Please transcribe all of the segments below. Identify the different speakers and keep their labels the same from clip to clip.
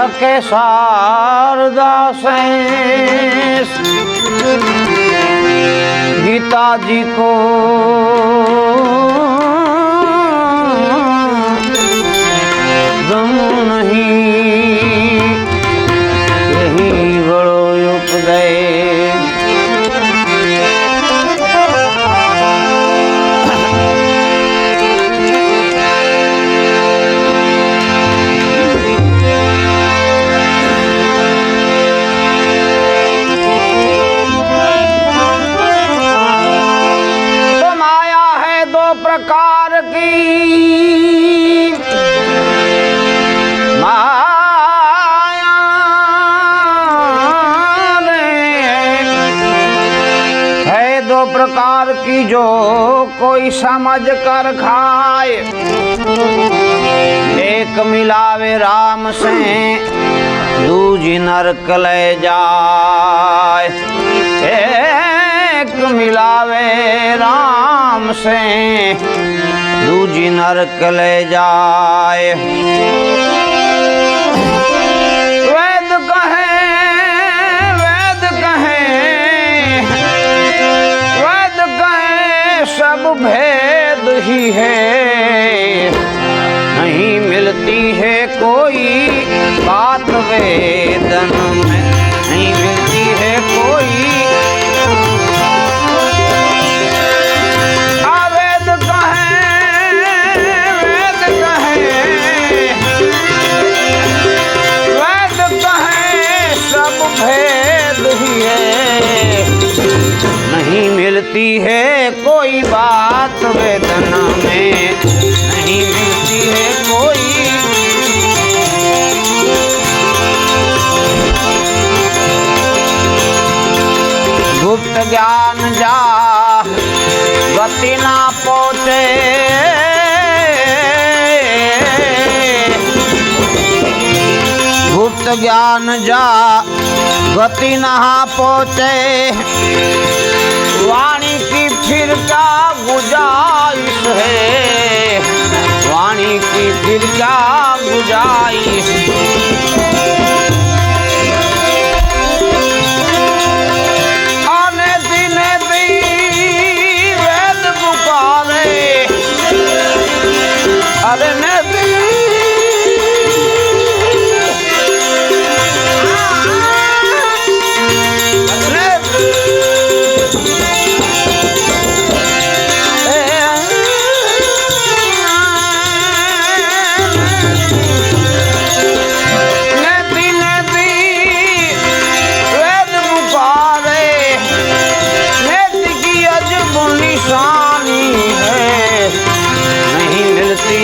Speaker 1: थके शारदा से गीता जी को गम नहीं, यही बड़ो उपदेश। प्रकार की माया है दो प्रकार की जो कोई समझ कर खाए। एक मिलावे राम से दूजी नरक ले जाए। एक मिलावे राम से दूजी नरक ले जाए। वेद कहे वेद कहे वेद कहे सब भेद ही है। नहीं मिलती है कोई बात वेदन में, नहीं मिलती है कोई। नहीं मिलती है कोई बात वेदना में, नहीं मिलती है कोई। गुप्त ज्ञान जा गति ना पहुँचे। गुप्त ज्ञान जा गति ना पहुँचे। वाणी की फिर क्या गुजारिश है, वाणी की फिर क्या गुजारिश। आने दिने दी वेद पुकारे, अरे ने दी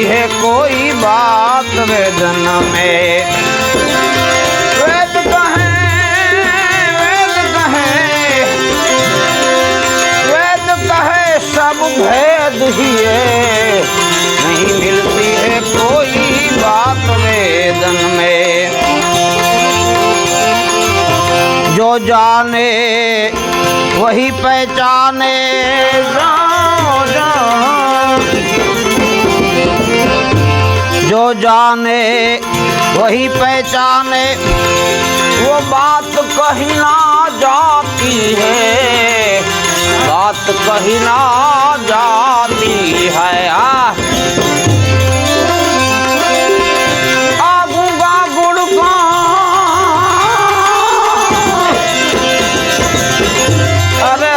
Speaker 1: है कोई बात वेदन में। वेद कहे वेद कहे वेद कहे सब भेद ही है। नहीं मिलती है कोई बात वेदन में। जो जाने वही पहचाने, जो जाने वही पहचाने। वो बात कहीं ना जाती है, बात कहीं ना जाती है। आगूंगा गुड़ का अरे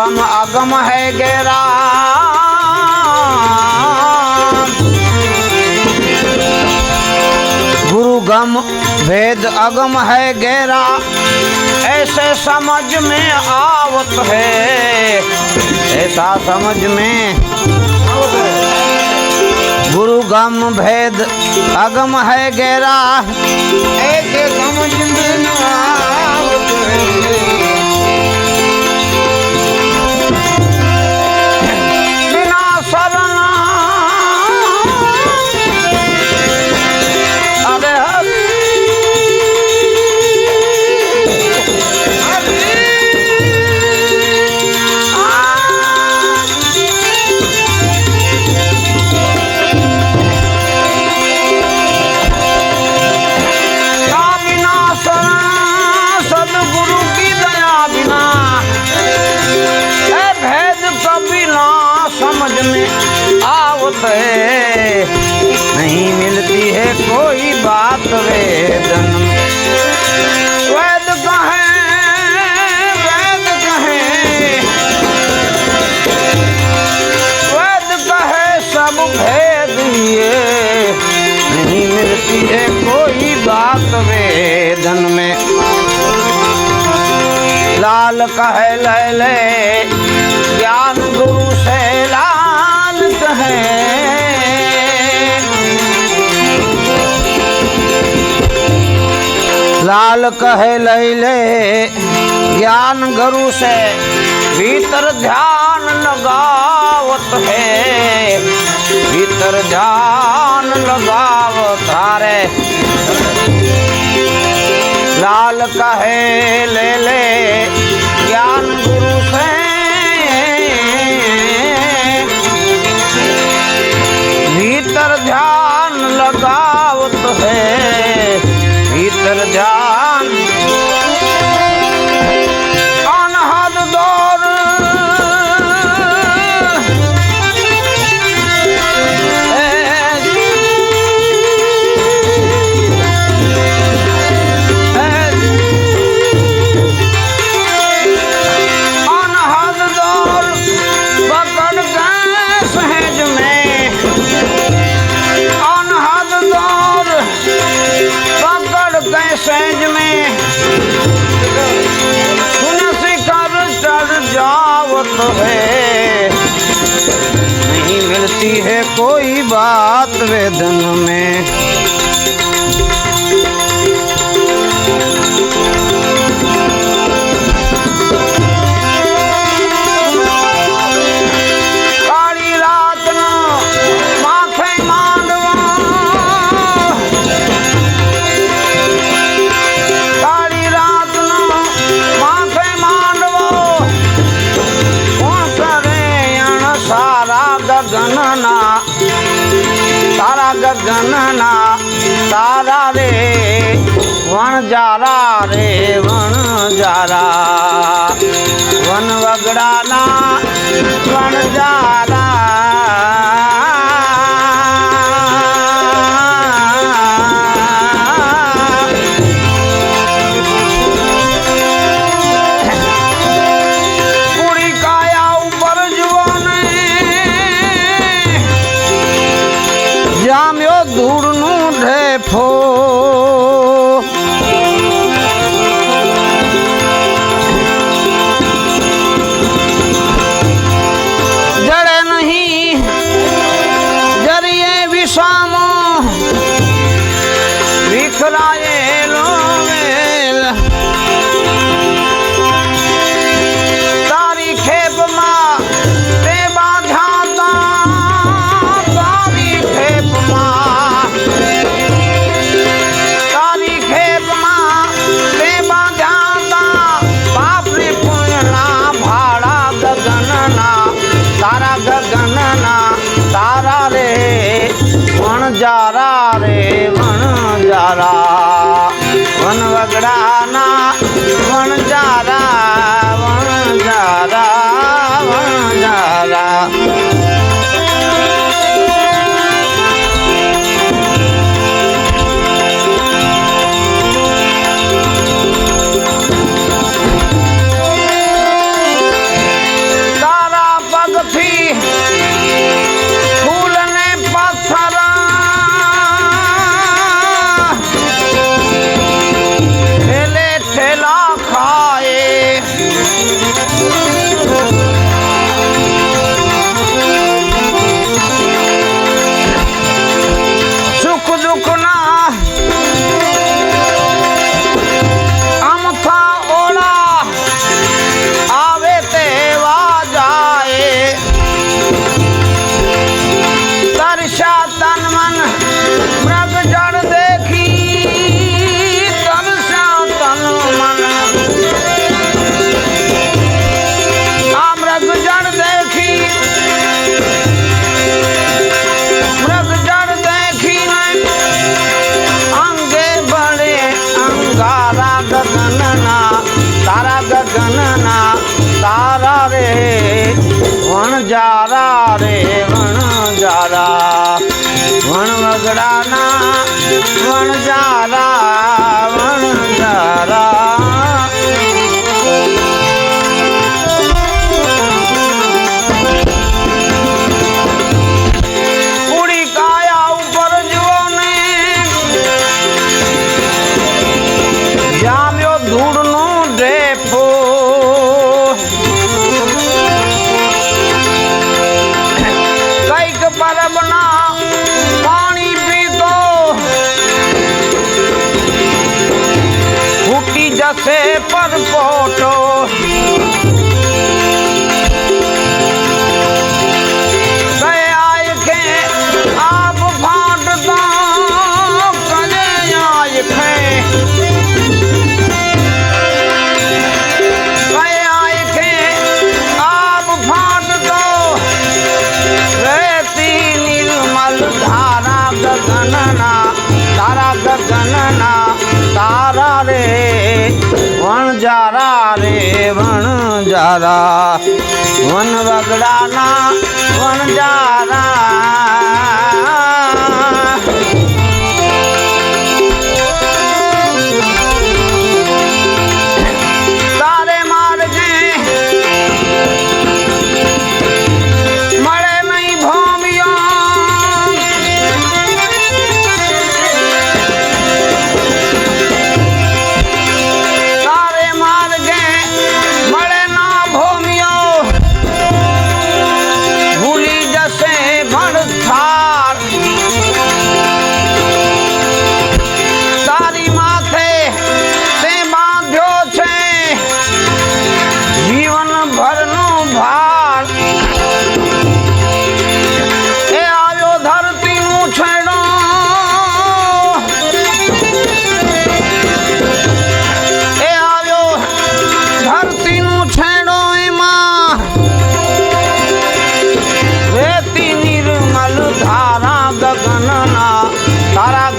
Speaker 1: गम अगम है गहरा, गुरु गम भेद अगम है गहरा, ऐसे समझ में आवत है, ऐसा समझ में गुरु गम भेद अगम है गहरा, ऐसे समझ में न आवत है। बिना शरण अरे नहीं मिलती है कोई बात वेदन में। वेद कहे सब भेद ये, नहीं मिलती है कोई बात वेदन में। लाल कहे ले ज्ञान गुरु से लाल कहे, लाल कहे ले ज्ञान गुरु से, भीतर ध्यान लगावत है, भीतर ध्यान लगावत हारे। लाल कहे ले ज्ञान गुरु से, भीतर ध्यान लगावत है, भीतर ध्यान। अनहद दौर अनहद दौर पकड़ गए सहज में, अनहद दौर गए सहज में, सुन शिखर चढ़ जावत है, नहीं मिलती है कोई बात वेदन में। काली रात न माथे मांडवा, काली रात न माथे मांडवो, कौन करे अण सारा गगनना, सारा गगनना सारा रे वणजारा रे वणजारा, वन वगड़ाना वणजारा। कुड़ी काया ऊपर जुआने जाम्यो धूड़ नू ढेफो, जड़े नहीं जरिए विषामो, विखराए लोवेल, तारी खेप मां ते बाधाता, तारी खेप मां, तारी खेप मां ते बाधाता, पाप रे पुण्यना भाड़ा गगनना, तारा गगनना तारा रे वणजारा रे वणजारा, वन वगड़ाना वणजारा वणजारा वणजारा। जसे परपोटो आप फाटता कले आय खे आप फाट दो रहती निर्मल धारा गगनना तारा रे वणजारा वन वगड़ाना वणजारा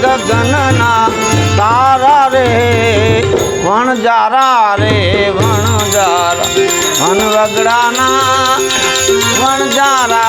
Speaker 1: गगनना तारा रे वणजारा वन वगड़ाना वणजारा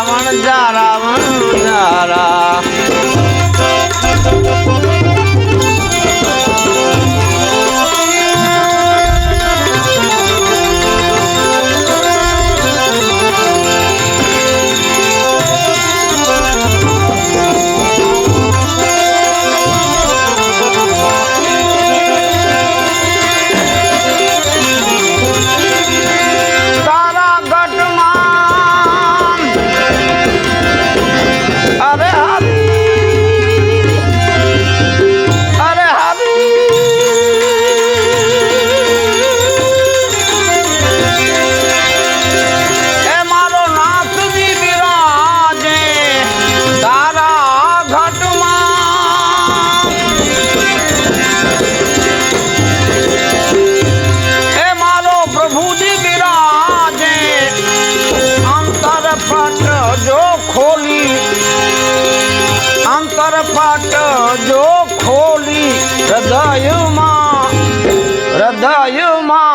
Speaker 1: हृदय मां